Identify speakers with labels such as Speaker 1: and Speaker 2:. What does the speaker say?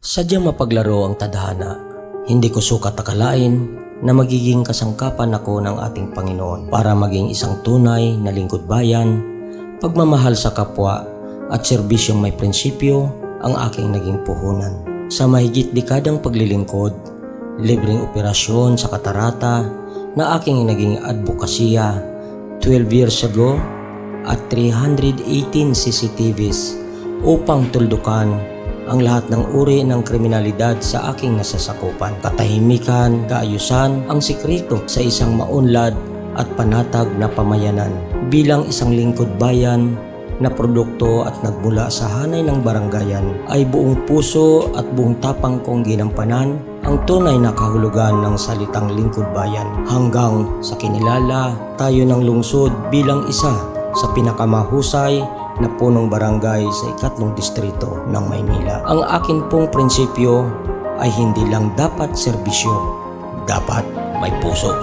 Speaker 1: Sadyang mapaglaro ang tadhana. Hindi ko sukat akalain na magiging kasangkapan ako ng ating Panginoon para maging isang tunay na lingkod bayan, pagmamahal sa kapwa at serbisyong may prinsipyo ang aking naging puhunan. Sa mahigit dekadang paglilingkod, libreng operasyon sa katarata na aking naging advokasya 12 years ago at 318 CCTVs upang tuldukan ang lahat ng uri ng kriminalidad sa aking nasasakupan. Katahimikan, kaayusan ang sikreto sa isang maunlad at panatag na pamayanan. Bilang isang lingkod bayan na produkto at nagmula sa hanay ng baranggayan, ay buong puso at buong tapang kong ginampanan ang tunay na kahulugan ng salitang lingkod bayan hanggang sa kinilala tayo ng lungsod bilang isa sa pinakamahusay na punong barangay sa 3 distrito ng Maynila. Ang akin pong prinsipyo ay hindi lang dapat serbisyo, dapat may puso.